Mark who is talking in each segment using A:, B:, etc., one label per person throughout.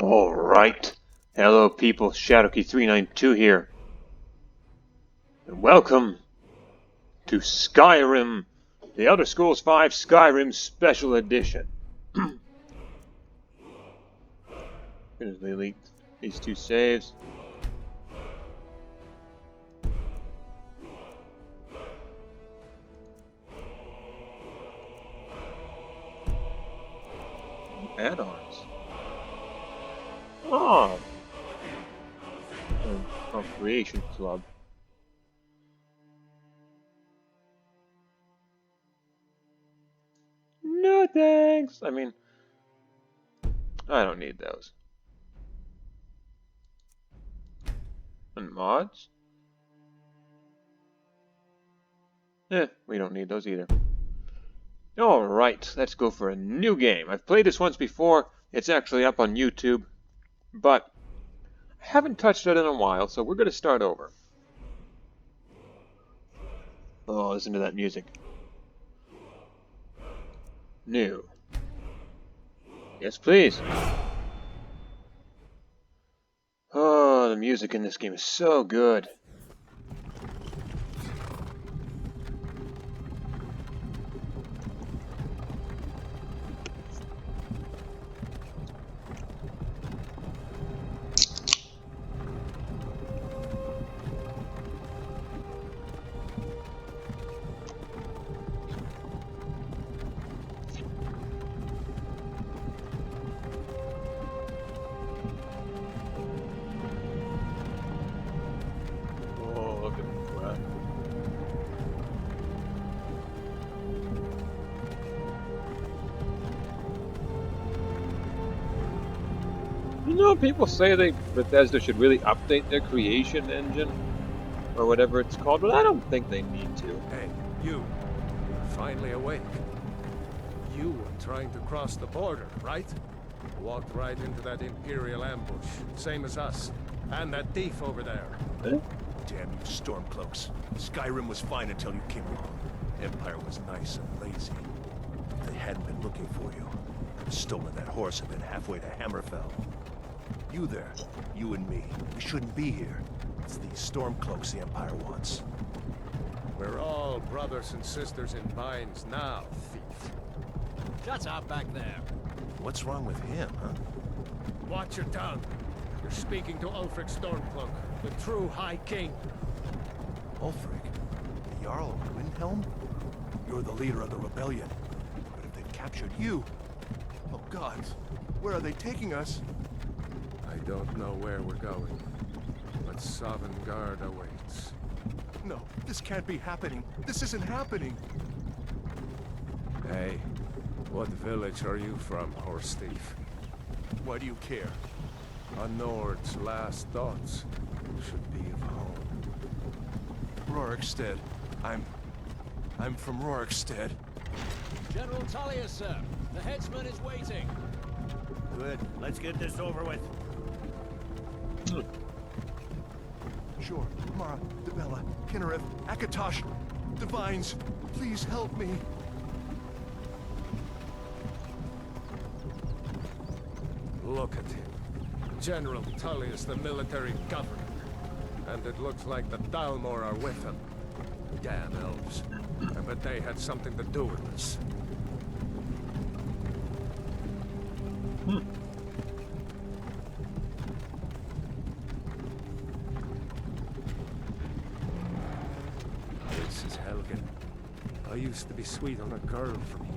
A: Alright. Hello people, Shadowkey392 here. And welcome to Skyrim, the Elder Scrolls V Skyrim Special Edition. Gonna delete these two saves. Add-ons. Oh! From Creation Club. No thanks! I mean, I don't need those. And mods? We don't need those either. Alright, let's go for a new game. I've played this once before. It's actually up on YouTube. But I haven't touched it in a while, so we're going to start over. Oh, listen to that music. New. Yes, please. Oh, the music in this game is so good. You know, people say Bethesda should really update their creation engine, or whatever it's called, but I don't think they need to.
B: Hey, you're finally awake. You were trying to cross the border, right? Walked right into that Imperial ambush, same as us. And that thief over there.
A: Huh?
C: Damn you Stormcloaks. Skyrim was fine until you came along. Empire was nice and lazy. If they hadn't been looking for you, I could have stolen that horse and been halfway to Hammerfell. You there, you and me, we shouldn't be here. It's these Stormcloaks the Empire wants.
B: We're all brothers and sisters in binds now, thief.
D: Shut up back there.
C: What's wrong with him, huh?
B: Watch your tongue. You're speaking to Ulfric Stormcloak, the true High King.
C: Ulfric? The Jarl of Windhelm? You're the leader of the rebellion. But if they've captured you... Oh gods, where are they taking us?
B: I don't know where we're going, but Sovngarde awaits.
C: No, this can't be happening. This isn't happening.
B: Hey, what village are you from, horse thief?
C: Why do you care?
B: A Nord's last thoughts should be of home.
C: Rorikstead. I'm from Rorikstead.
D: General Tullius, sir. The headsman is waiting.
E: Good. Let's get this over with.
C: Sure. Mara, Debella, Kinnereth, Akatosh, Divines, please help me.
B: Look at him. General Tullius, the military governor. And it looks like the Dalmor are with him. Damn elves. I bet they had something to do with this. This is Helgen. I used to be sweet on a girl from here.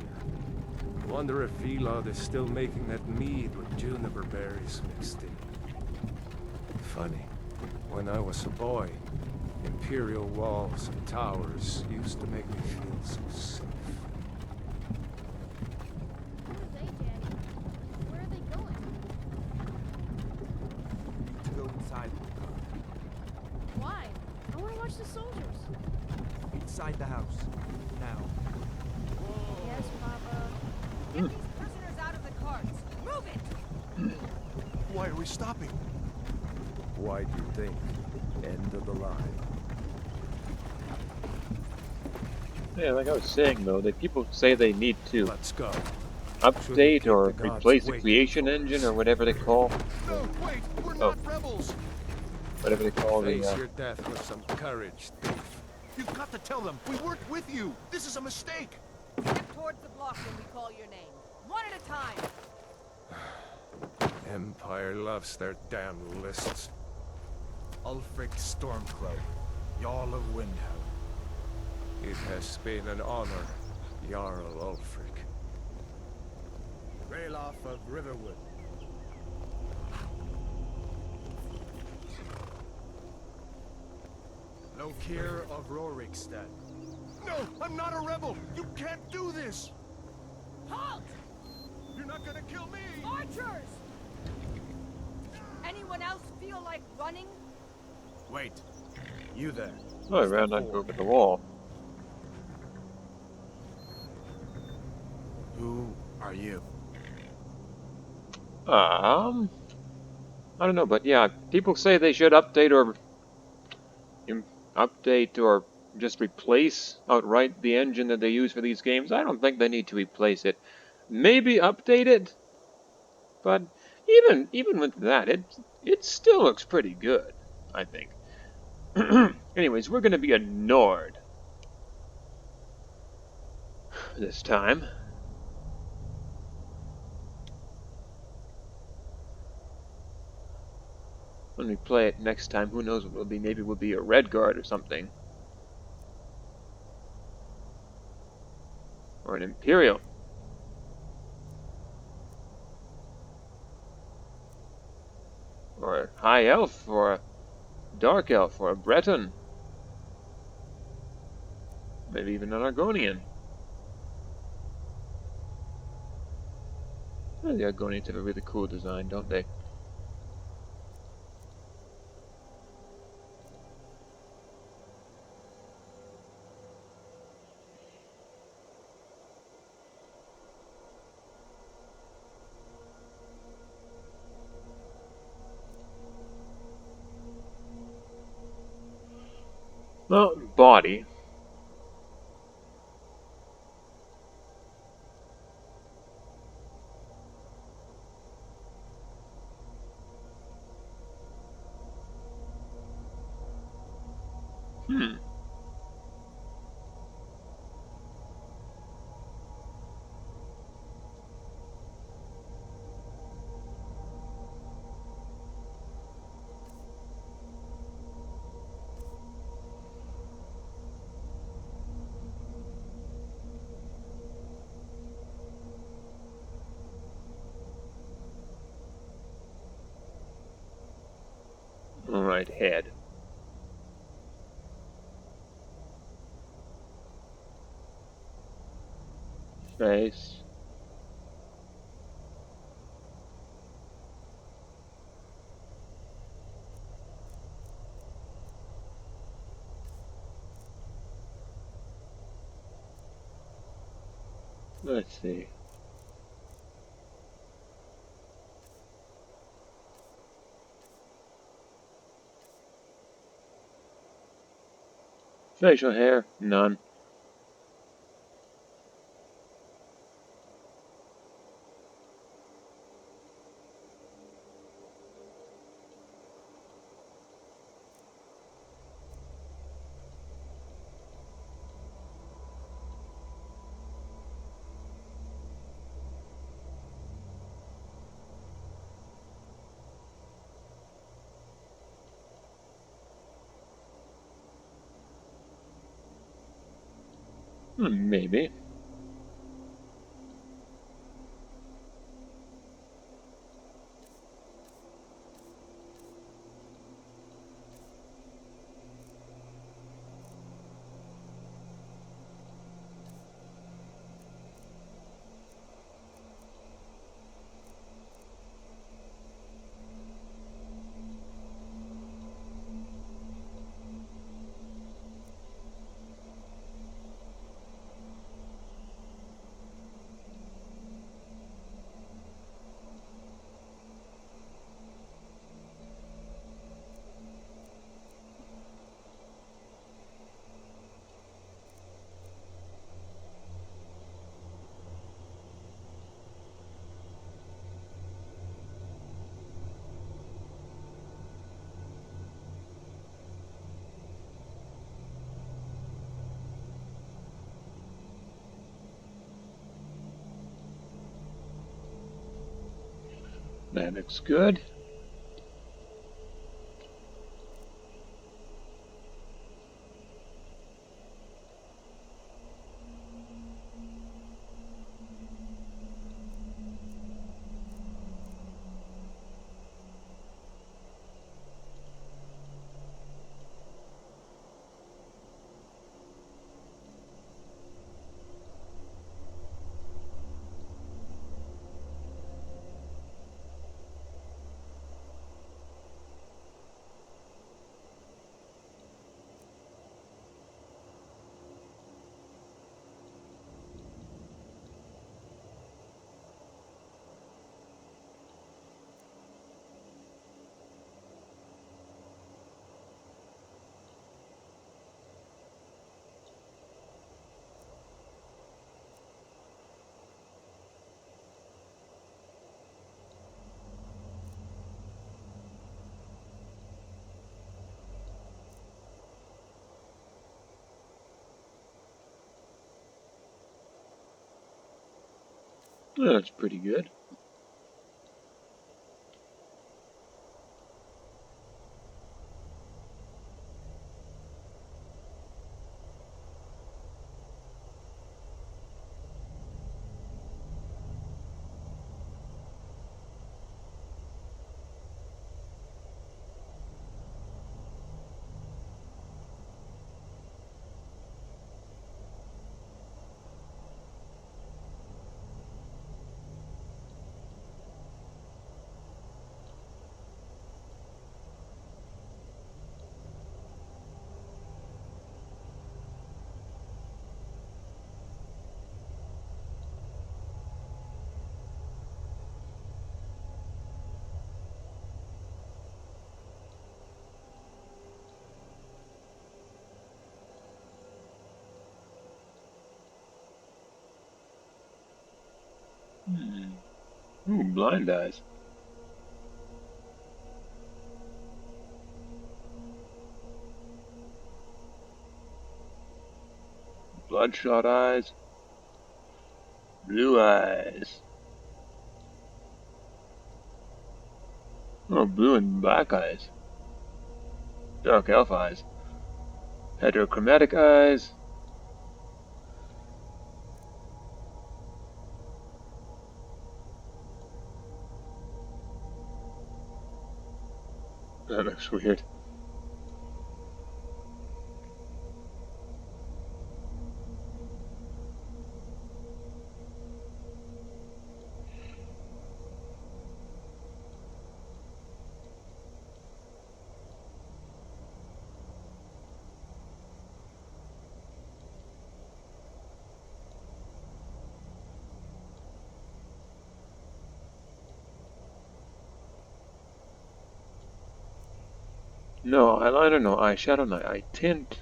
B: Wonder if Vilod is still making that mead with juniper berries mixed in. Funny. When I was a boy, Imperial walls and towers used to make me feel so safe.
F: Who are they, Daddy? Where are they going?
G: We need to go inside.
F: Why? I want to watch the soldiers.
G: Inside the house. Now.
F: Yes, Papa.
H: Get these prisoners out of the carts. Move it!
C: Why are we stopping?
B: Why do you think? End of the line.
A: Yeah, like I was saying though, that people say they need to.
B: Let's go.
A: update
B: keep
A: or
B: the gods
A: replace the
B: waiting
A: creation
B: for
A: engine
B: us.
A: or whatever they call.
C: No, wait, we're
A: Oh.
C: not rebels.
A: Whatever they call
B: Face
A: the.
B: your death with some courage, thief.
C: You've got to tell them we worked with you. This is a mistake.
H: Step towards the block when we call your name. One at a time.
B: Empire loves their damn lists.
G: Ulfric Stormcloak, Jarl of Windhelm.
B: It has been an honor, Jarl Ulfric.
E: Ralof of Riverwood.
G: Lokir of Rorikstead.
C: No, I'm not a rebel. You can't do this.
H: Halt!
C: You're not gonna kill me.
H: Archers! Anyone else feel like running?
E: Wait. You there.
A: Oh, I ran not over the wall.
E: Who are you?
A: I don't know, but yeah, people say they should update or just replace outright the engine that they use for these games. I don't think they need to replace it. Maybe update it, but even with that, it still looks pretty good, I think. Anyways, we're gonna be a Nord this time. When we play it next time, who knows what we'll be? Maybe we'll be a Red Guard or something. Or an Imperial. Or a High Elf, or a Dark Elf, or a Breton. Maybe even an Argonian. Well, the Argonians have a really cool design, don't they? Well, body. Alright, head. Face. Let's see. Facial hair, none. Maybe. That looks good. That's pretty good. Ooh, blind eyes. Bloodshot eyes. Blue eyes. Oh, blue and black eyes. Dark elf eyes. Heterochromatic eyes. That looks weird. No eyeliner, no eyeshadow, no eye tint.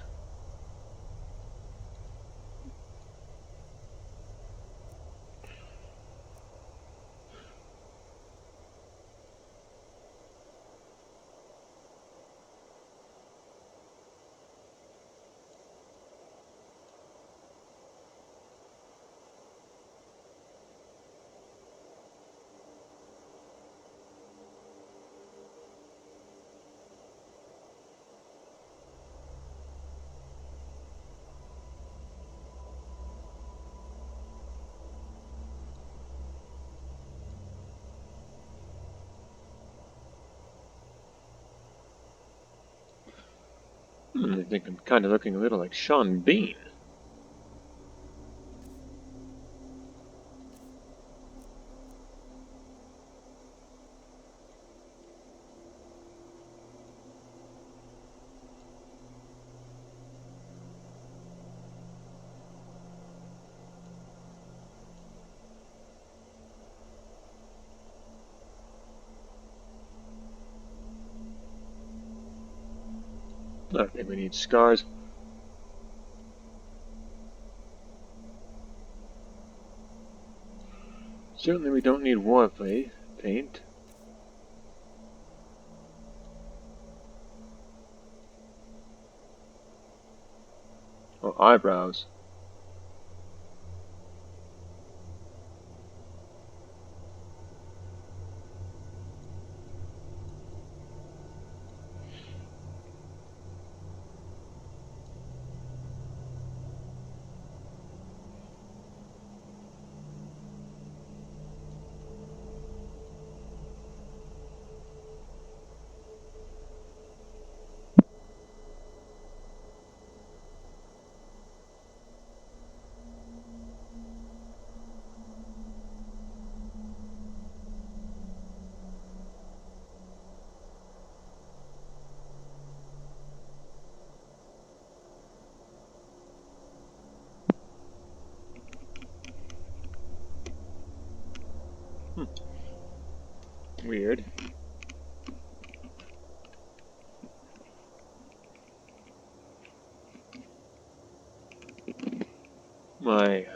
A: I think I'm kind of looking a little like Sean Bean. I think we need scars. Certainly we don't need war paint. Or eyebrows. Weird. My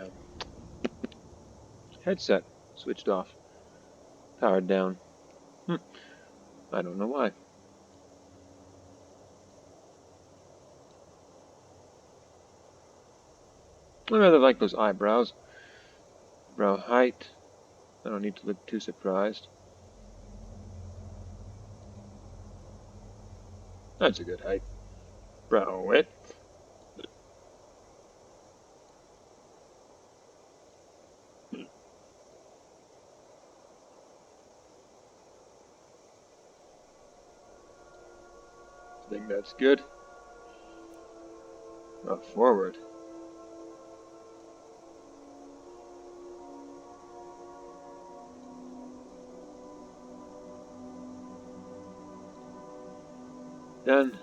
A: headset switched off. Powered down. I don't know why. I rather like those eyebrows. Brow height. I don't need to look too surprised. That's a good height. Brow width. I think that's good. Forward. Done.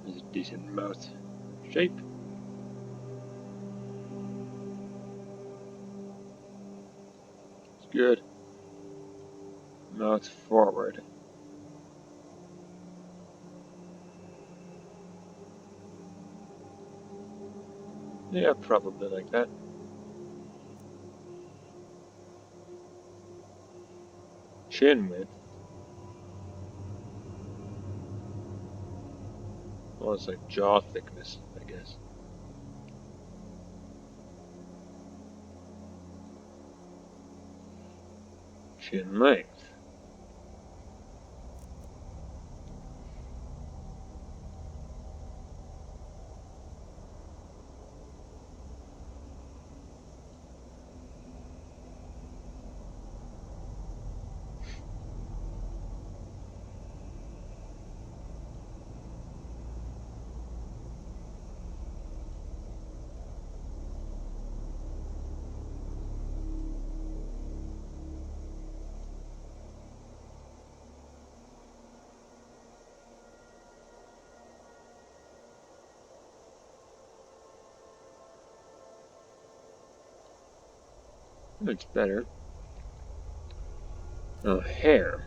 A: There's a decent mouth shape. It's good. Mouth forward. Yeah, probably like that. Chin width. Well, it's like jaw thickness, I guess. Chin length. Looks better. Oh, hair.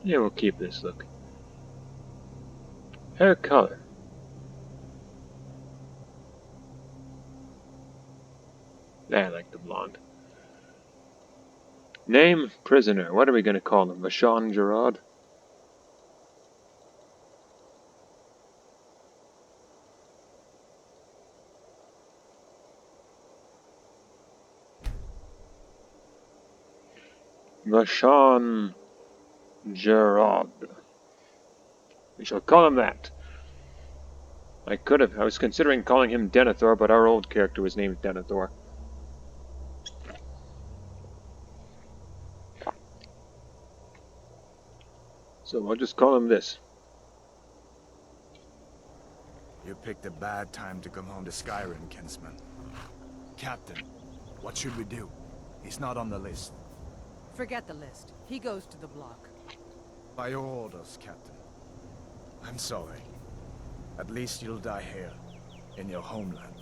A: Yeah, we'll keep this look. Hair color. I like the blonde. Name, prisoner. What are we going to call him? Vashon Gerard? Vashon Gerard. We shall call him that. I was considering calling him Denethor, but our old character was named Denethor. So I'll just call him this.
G: You picked a bad time to come home to Skyrim, kinsman. Captain, what should we do? He's not on the list.
H: Forget the list. He goes to the block.
G: By your orders, Captain. I'm sorry. At least you'll die here, in your homeland.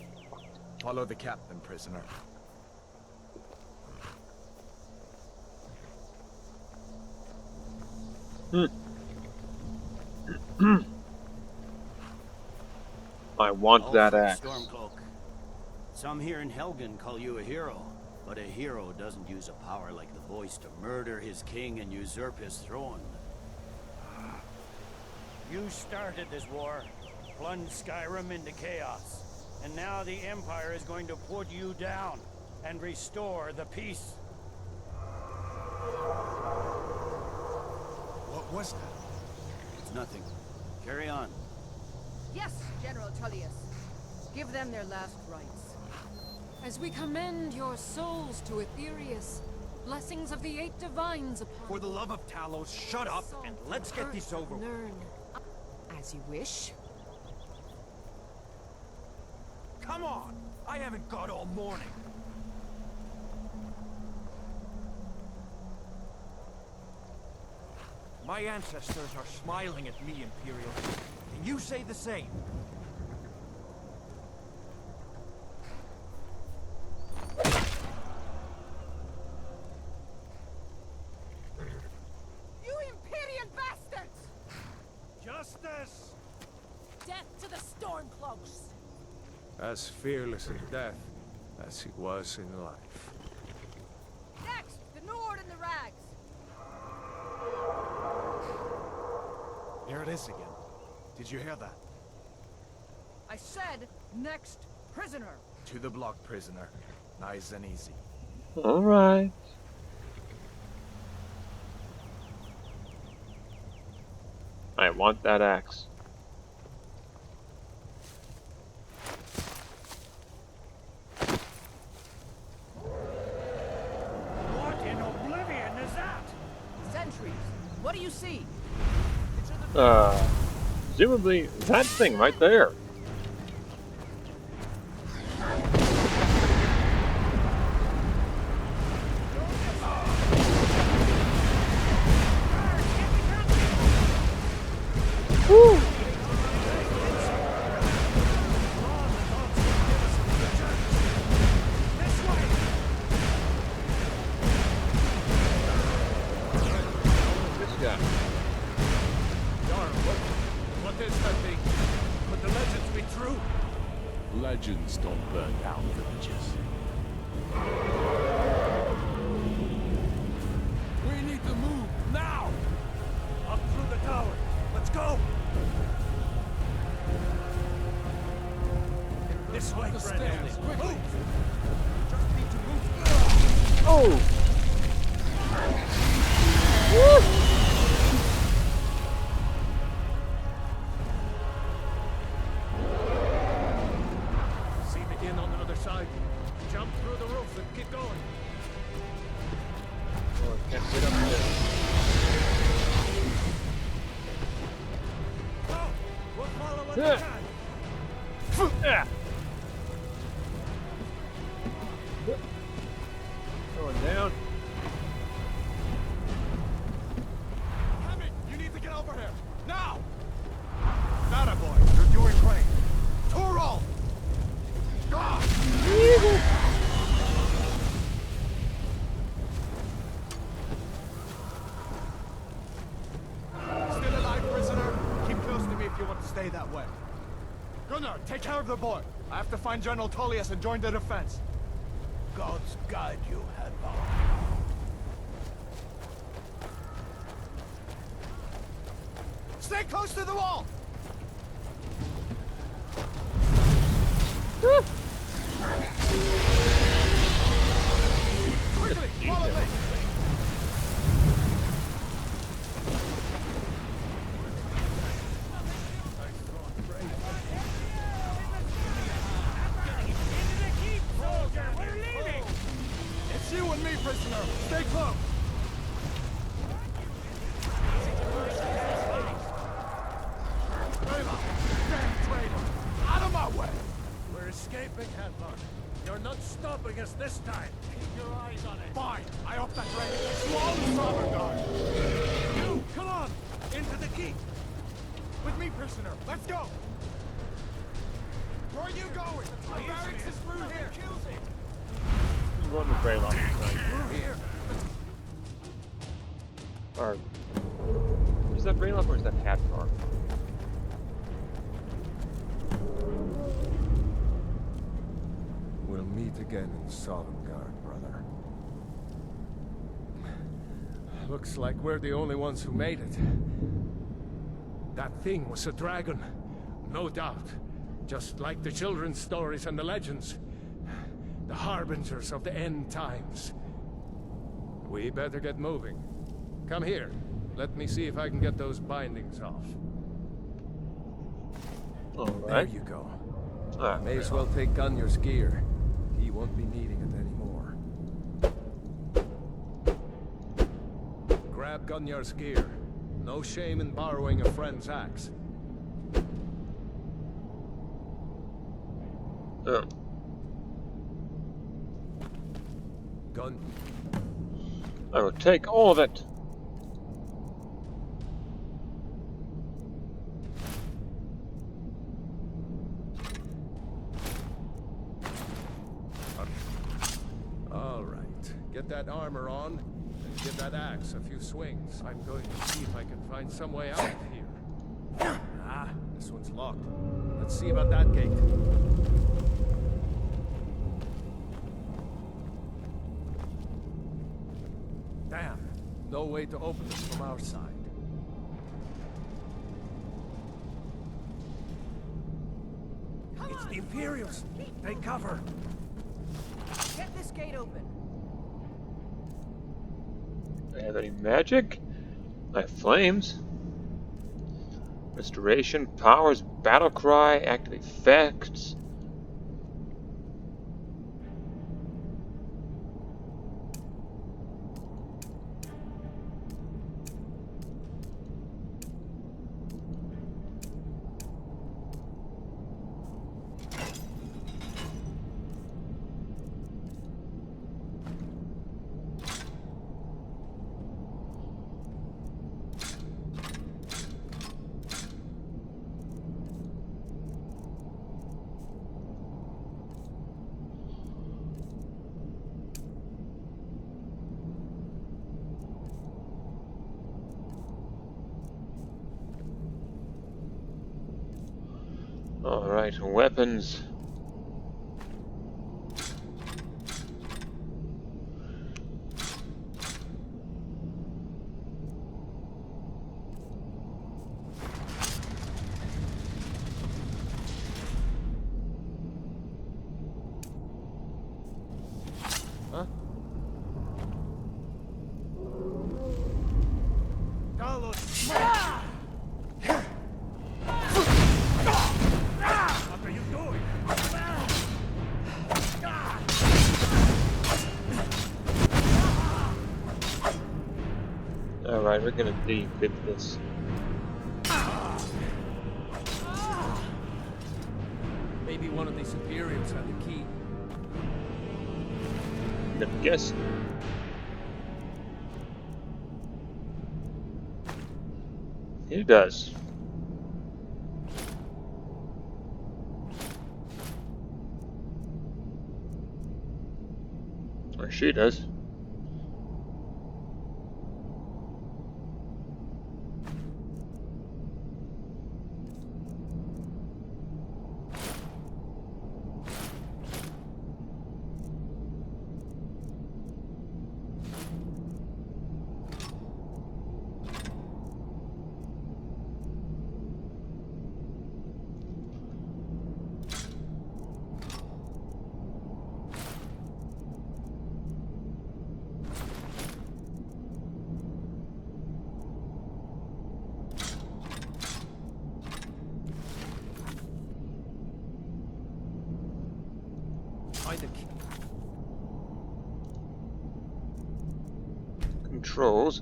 G: Follow the captain, prisoner.
A: I want that axe.
D: Stormcloak. Some here in Helgen call you a hero, but a hero doesn't use a power like the voice to murder his king and usurp his throne. You started this war, plunged Skyrim into chaos, and now the Empire is going to put you down and restore the peace.
E: was that?
D: It's nothing. Carry on.
H: Yes, General Tullius. Give them their last rites.
I: As we commend your souls to Aetherius, blessings of the 8 divines upon
J: For the love of Talos, shut up and let's get this over with.
I: Learn. As you wish.
J: Come on! I haven't got all morning. My ancestors are smiling at me, Imperial. Can you say the same?
H: You Imperial bastards!
J: Justice!
I: Death to the Stormcloaks!
B: As fearless in death as he was in life.
H: Next, the Nord and the Rags.
G: Here it is again. Did you hear that?
H: I said, next prisoner.
G: To the block, prisoner. Nice and easy.
A: Alright. I want that axe.
J: What in oblivion is that?
H: Sentries, what do you see?
A: Presumably that thing right there. Woo! This guy.
B: Darn, what is that thing? Could the legends be true?
C: Legends don't burn down villages.
J: We need to move now! Up through the tower. Let's go! This way, friend. Quickly! Just need to move.
A: Oh!
B: See the inn on the other side. Jump through the roof and keep going.
A: Oh, I can't get up there.
J: Go! We'll follow what
A: Yeah.
J: we can.
A: Yeah. Going down.
G: Hemi, you need to get over here. Now! Nada, boy. You're doing great. Toro! God! Still alive, prisoner? Keep close to me if you want to stay that way. Gunnar, take care of the boy. I have to find General Tullius and join the defense.
C: God's guide you, Helgen.
G: Stay close to the wall! Quickly, follow me!
J: We're leaving!
G: It's you and me, prisoner. Stay close. Traitor! Damn traitor! Out of my way!
B: We're escaping, Helgen. You're not stopping us this time. Keep your eyes on it.
G: Fine. I hope that traitor gets you all the stronger, guard.
J: You, come on! Into the keep!
G: With me, prisoner. Let's go. Where are you going? Our barracks is through here.
A: I'm going to Greylock.
J: Through here!
A: Or is that Greylock or is that Hadgar?
B: We'll meet again in Sovngarde, brother. Looks like we're the only ones who made it. That thing was a dragon, no doubt. Just like the children's stories and the legends. The harbingers of the end times. We better get moving. Come here. Let me see if I can get those bindings off. There
A: Alright.
B: you go.
A: Ah,
B: May as well take Gunjar's gear. He won't be needing it anymore. Grab Gunjar's gear. No shame in borrowing a friend's axe.
A: oh.
B: Gun.
A: I will take all of it.
B: All right. Get that armor on, and give that axe a few swings. I'm going to see if I can find some way out of here. Ah, this one's locked. Let's see about that gate. Damn. No way to open this from our side.
J: It's the Imperials! Take cover!
H: Get this gate open.
A: Do I have any magic? I have flames. Restoration, powers, battle cry, active effects. Alright, weapons.
B: Huh?
J: Carlos! What are you doing?
A: Alright, we're gonna decrypt this.
B: Maybe one of these Imperials had the key.
A: I'm gonna guess. He does. Or she does.
B: Find the key.
A: Controls.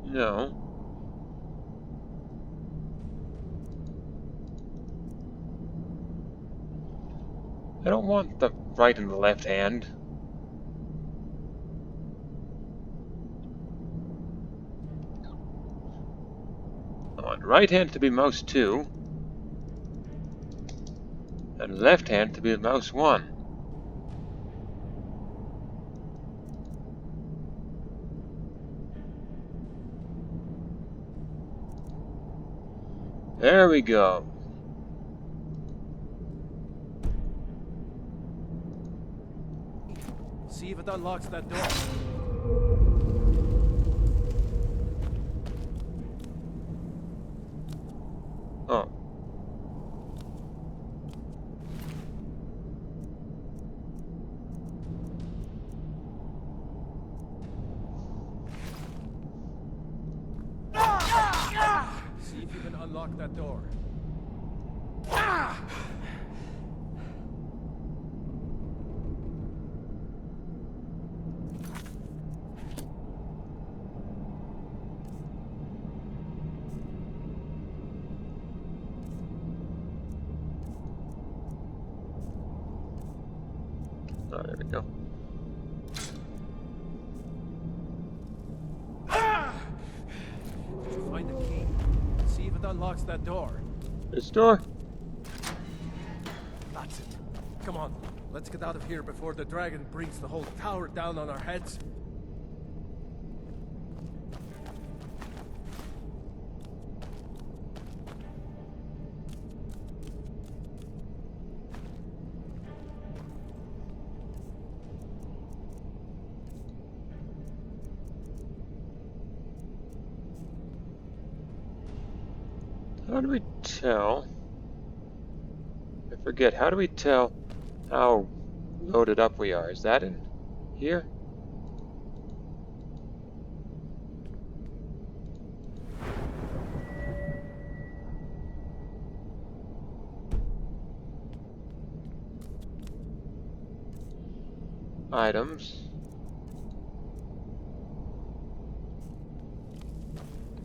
A: No. I don't want the right and the left hand. I want right hand to be mouse 2, and left hand to be mouse 1. There we go.
B: See if it unlocks that door.
A: Oh.
B: See if you can unlock that door.
A: Oh, there we go.
B: Did you find the key? See if it unlocks that door.
A: This door?
B: That's it. Come on, let's get out of here before the dragon brings the whole tower down on our heads.
A: How do we tell? I forget, how do we tell how loaded up we are? Is that in here? Items.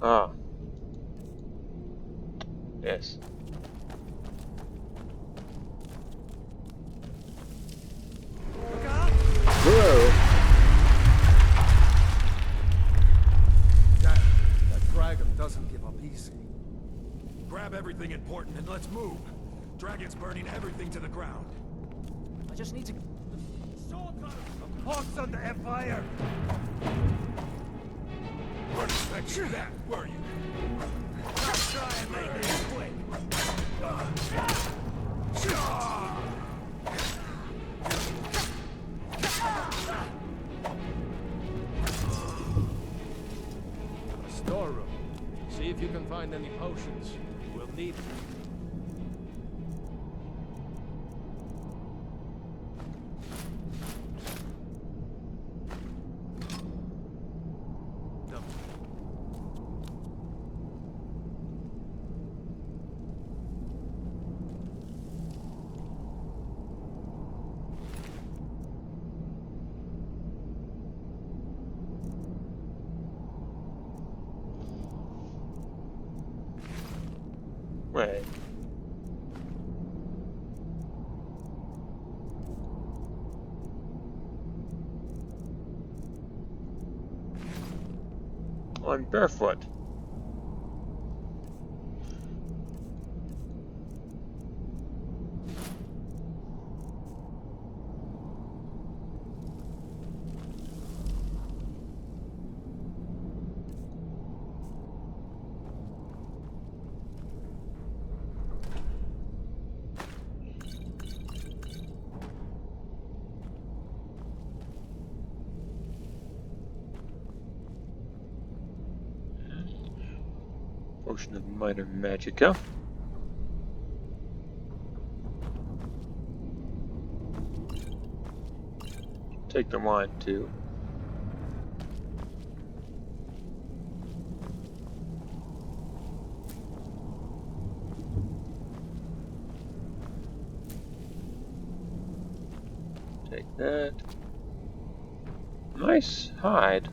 A: Ah. Yes. Whoa!
B: Damn, that dragon doesn't give up easy.
J: Grab everything important and let's move. Dragon's burning everything to the ground.
E: I just need to...
J: A pox on the Empire! Weren't expecting that, were you? Let's try and make this quick.
B: A storeroom. See if you can find any potions. We'll need them.
A: Wait. I'm barefoot. Potion of minor magicka. Take the wine too. Take that. Nice hide.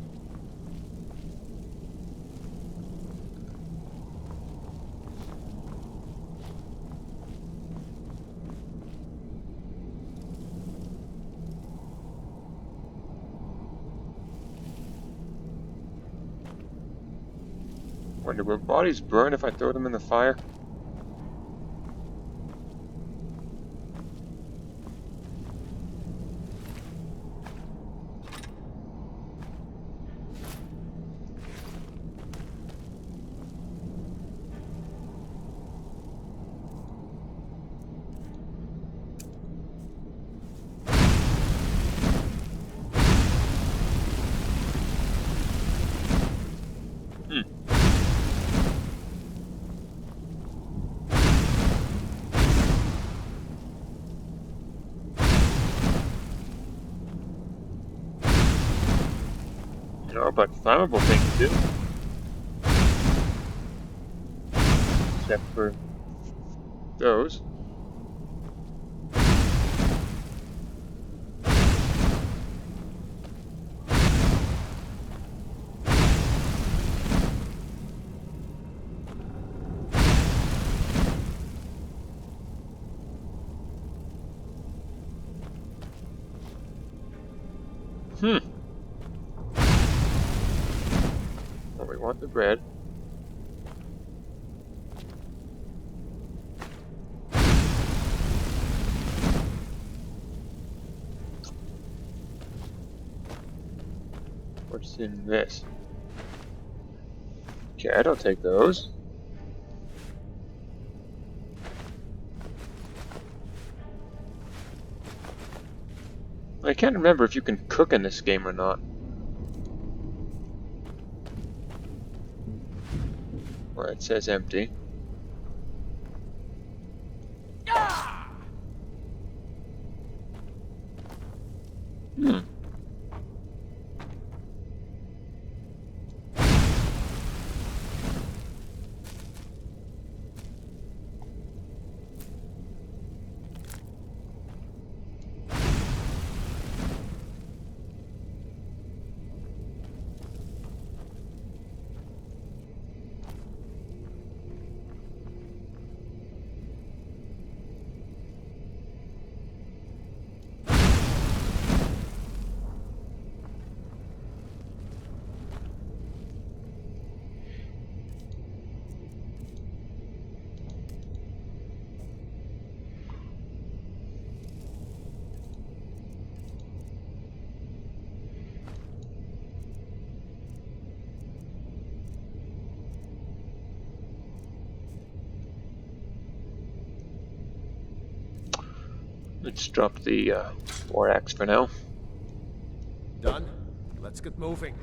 A: Wonder, will bodies burn if I throw them in the fire? No, but flammable things do. Except for those. Well, we want the bread. What's in this? Okay, I don't take those. I can't remember if you can cook in this game or not. Well, it says empty. Hmm. Let's drop the war axe for now.
B: Done? Let's get moving.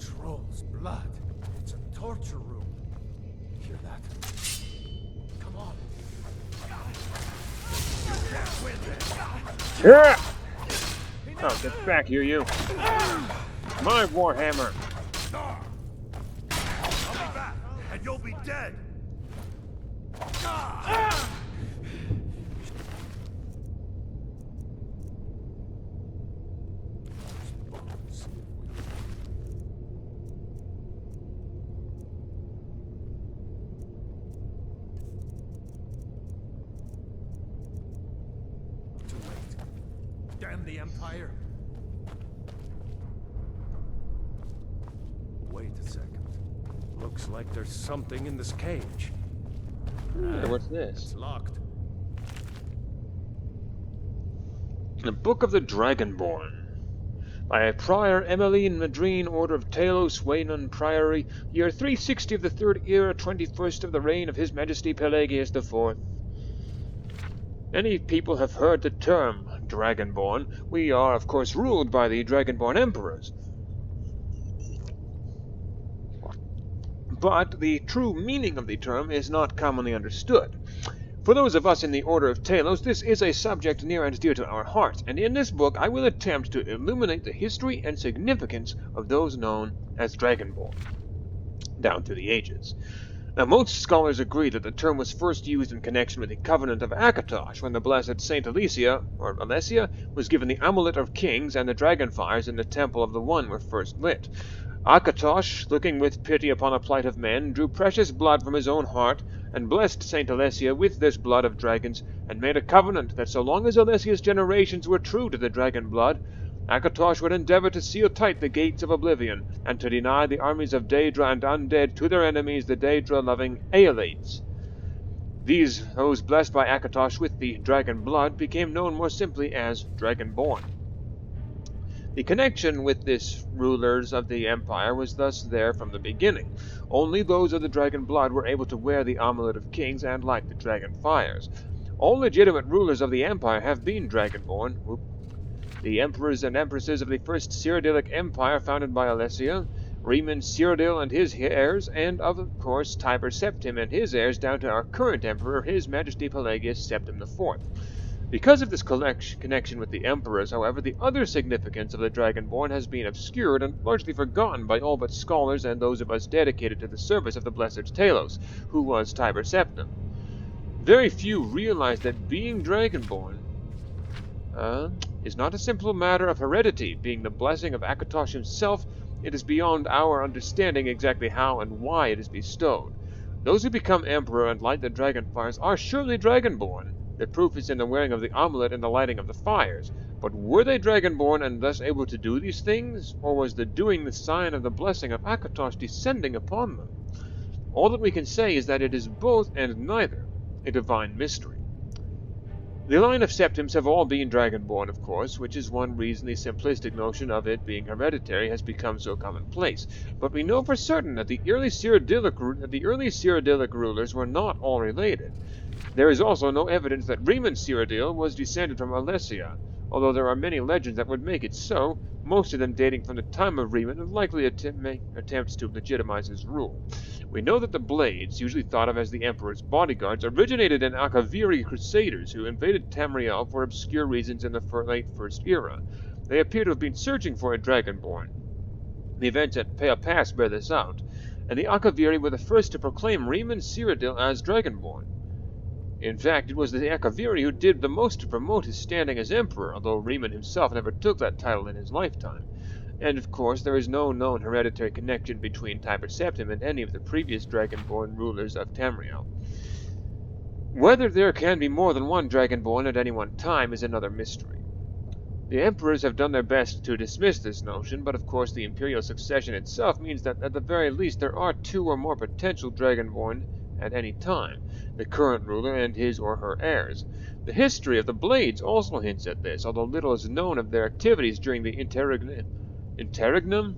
B: Troll's blood. It's a torture room. Hear that? Come on.
A: Yeah! Oh, get back here, you! My warhammer!
C: I'll be back, and you'll be dead.
B: Too late. Damn the Empire. Wait a second. Looks like there's something in this cage.
A: Hey, what's this?
B: It's locked.
A: The Book of the Dragonborn. By Prior Emmeline Madrine, Order of Talos, Waynon Priory, year 360 of the Third Era, 21st of the reign of His Majesty Pelagius IV. Many people have heard the term Dragonborn. We are, of course, ruled by the Dragonborn Emperors. But the true meaning of the term is not commonly understood. For those of us in the Order of Talos, this is a subject near and dear to our hearts, and in this book I will attempt to illuminate the history and significance of those known as Dragonborn, down through the ages. Now, most scholars agree that the term was first used in connection with the Covenant of Akatosh, when the blessed Saint Alesia, or Alessia, was given the Amulet of Kings and the dragonfires in the Temple of the One were first lit. Akatosh, looking with pity upon the plight of men, drew precious blood from his own heart, and blessed Saint Alessia with this blood of dragons, and made a covenant that so long as Alessia's generations were true to the dragon blood, Akatosh would endeavor to seal tight the gates of oblivion, and to deny the armies of Daedra and undead to their enemies, the Daedra-loving Aelates. Those blessed by Akatosh with the dragon blood became known more simply as Dragonborn. The connection with these rulers of the empire was thus there from the beginning. Only those of the dragon blood were able to wear the Amulet of Kings and light the dragon fires. All legitimate rulers of the empire have been Dragonborn. The emperors and empresses of the first Cyrodiilic Empire founded by Alessia Riemann Cyrodiil and his heirs, and of course Tiber Septim and his heirs, down to our current emperor, His Majesty Pelagius Septim IV. Because of this connection with the emperors, however, the other significance of the Dragonborn has been obscured and largely forgotten by all but scholars and those of us dedicated to the service of the Blessed Talos, who was Tiber Septim. Very few realize that being Dragonborn is not a simple matter of heredity. Being the blessing of Akatosh himself, it is beyond our understanding exactly how and why it is bestowed. Those who become Emperor and light the dragon fires are surely Dragonborn. The proof is in the wearing of the amulet and the lighting of the fires. But were they Dragonborn and thus able to do these things? Or was the doing the sign of the blessing of Akatosh descending upon them? All that we can say is that it is both and neither, a divine mystery. The line of Septims have all been Dragonborn, of course, which is one reason the simplistic notion of it being hereditary has become so commonplace. But we know for certain that the early Cyrodiilic rulers were not all related. There is also no evidence that Riemann Cyrodiil was descended from Alesia, although there are many legends that would make it so, most of them dating from the time of Riemann and likely attempts to legitimize his rule. We know that the Blades, usually thought of as the Emperor's bodyguards, originated in Akaviri crusaders who invaded Tamriel for obscure reasons in the late First Era. They appear to have been searching for a Dragonborn. The events at Pale Pass bear this out, and the Akaviri were the first to proclaim Riemann Cyrodiil as Dragonborn. In fact, it was the Akaviri who did the most to promote his standing as emperor, although Riemann himself never took that title in his lifetime. And of course, there is no known hereditary connection between Tiber Septim and any of the previous Dragonborn rulers of Tamriel. Whether there can be more than one Dragonborn at any one time is another mystery. The emperors have done their best to dismiss this notion, but of course the imperial succession itself means that at the very least there are two or more potential Dragonborn at any time, the current ruler and his or her heirs. The history of the Blades also hints at this, although little is known of their activities during the interregnum,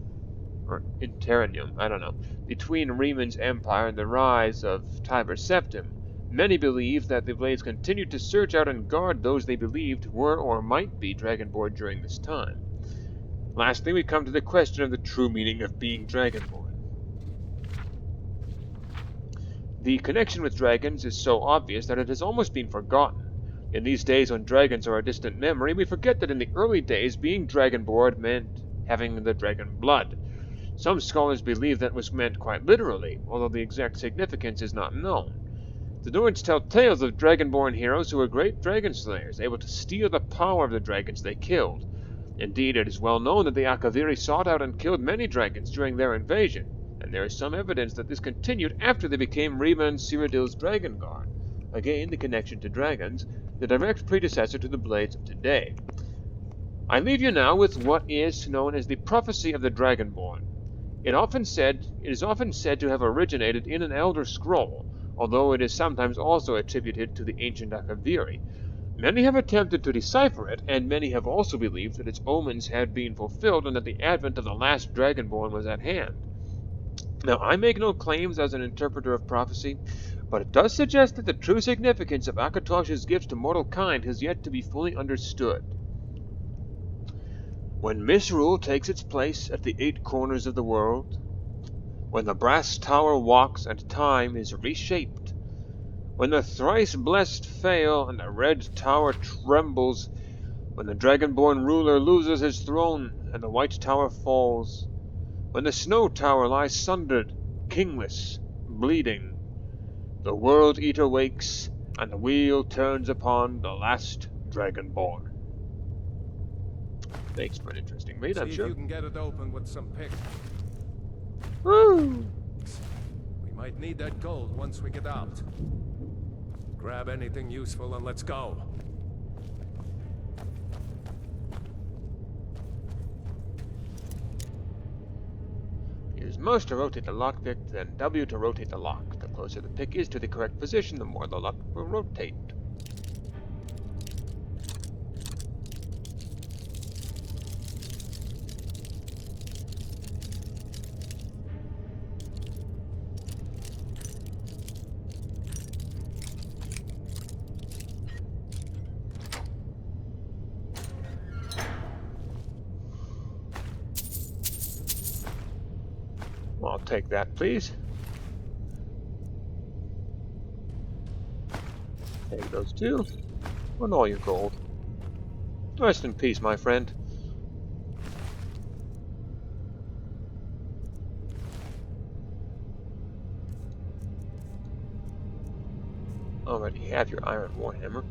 A: between Riemann's empire and the rise of Tiber Septim. Many believe that the Blades continued to search out and guard those they believed were or might be Dragonborn during this time. Lastly, we come to the question of the true meaning of being Dragonborn. The connection with dragons is so obvious that it has almost been forgotten. In these days when dragons are a distant memory, we forget that in the early days being Dragonborn meant having the dragon blood. Some scholars believe that was meant quite literally, although the exact significance is not known. The Nords tell tales of Dragonborn heroes who were great dragon slayers, able to steal the power of the dragons they killed. Indeed, it is well known that the Akaviri sought out and killed many dragons during their invasion, and there is some evidence that this continued after they became Riemann Cyrodiil's Dragon Guard. Again, the connection to dragons, the direct predecessor to the Blades of today. I leave you now with what is known as the prophecy of the Dragonborn. It is often said to have originated in an Elder Scroll, although it is sometimes also attributed to the ancient Akaviri. Many have attempted to decipher it, and many have also believed that its omens had been fulfilled and that the advent of the last Dragonborn was at hand. Now, I make no claims as an interpreter of prophecy, but it does suggest that the true significance of Akatosh's gifts to mortal kind has yet to be fully understood. When misrule takes its place at the 8 corners of the world, when the brass tower walks and time is reshaped, when the thrice blessed fail and the red tower trembles, when the Dragonborn ruler loses his throne and the white tower falls, when the snow tower lies sundered, kingless, bleeding, the World Eater wakes, and the wheel turns upon the last Dragonborn. Thanks for an interesting read, I'm
B: See
A: sure.
B: if you can get it open with some pick.
A: Woo!
B: We might need that gold once we get out. Grab anything useful and let's go.
A: Use mouse to rotate the lockpick, then W to rotate the lock. The closer the pick is to the correct position, the more the lock will rotate. Well, I'll take that, please. Take those two. And all your gold. Rest in peace, my friend. Already have your iron warhammer.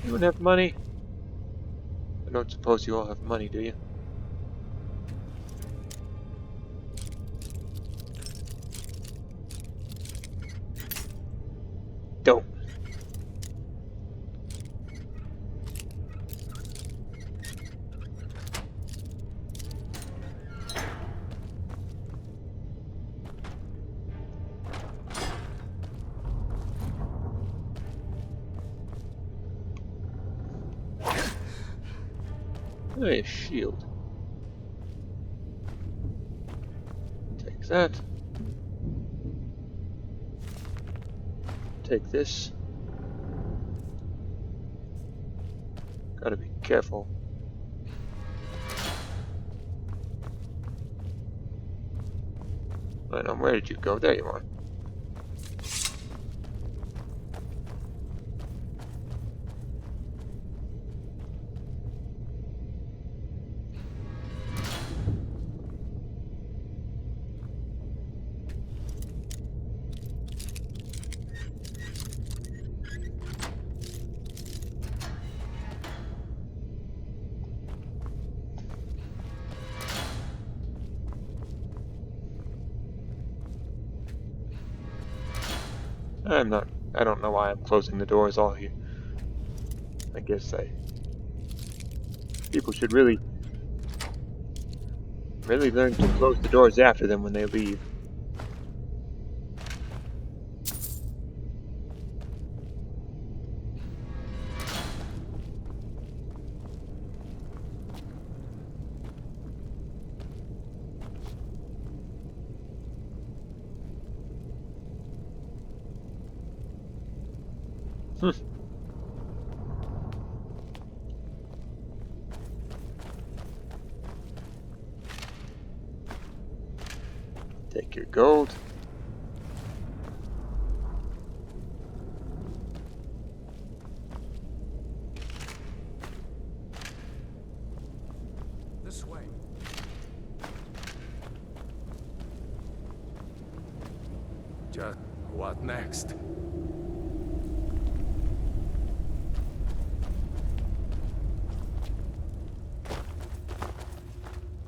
A: You don't have money? I don't suppose you all have money, do you? Don't. Hey, shield. Take that. Take this. Gotta be careful. I know, where did you go? There you are. I don't know why I'm closing the doors all here. I guess people should really learn to close the doors after them when they leave. Take your gold.
B: This way. Just what next?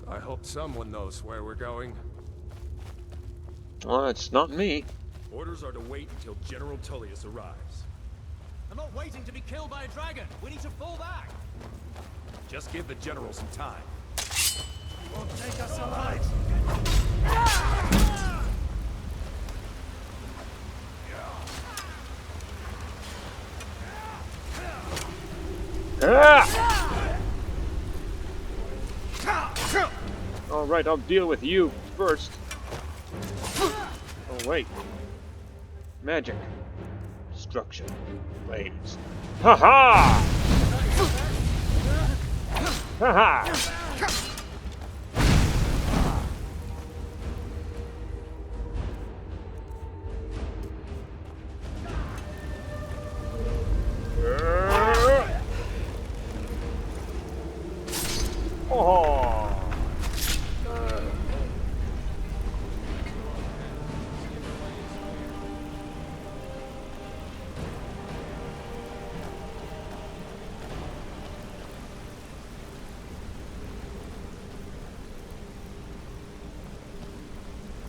B: I hope someone knows where we're going.
A: Well, it's not me.
J: Orders are to wait until General Tullius arrives.
E: I'm not waiting to be killed by a dragon. We need to fall back.
J: Just give the general some time.
E: He won't take us alive.
A: Alright, I'll deal with you first. Oh, wait. Magic. Destruction. Flames. Ha-ha! Ha-ha! Oh!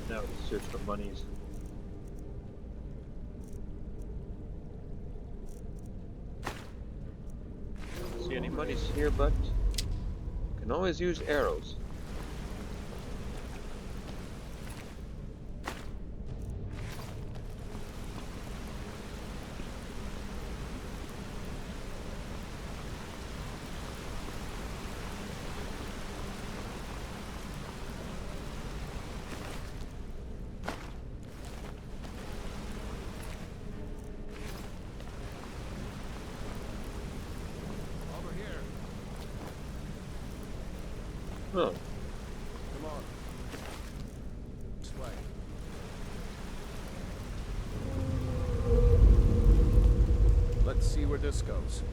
A: Now let's search for monies. Don't see any monies here, but can always use arrows. Oh.
B: Come on.
G: where this goes.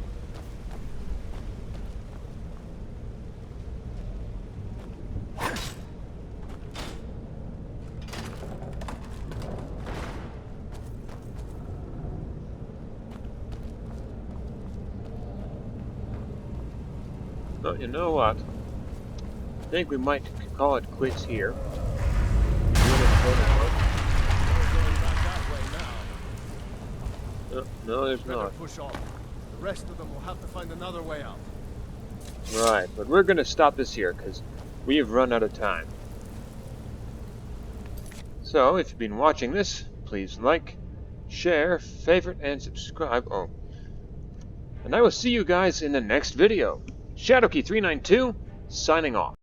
A: But you know what? I think we might call it quits here. No, there's not.
G: Push on. The rest of them will have to find another way out.
A: Right, but we're going to stop this here because we have run out of time. So, if you've been watching this, please like, share, favorite, and subscribe. Oh. And I will see you guys in the next video. Shadowkey392, signing off.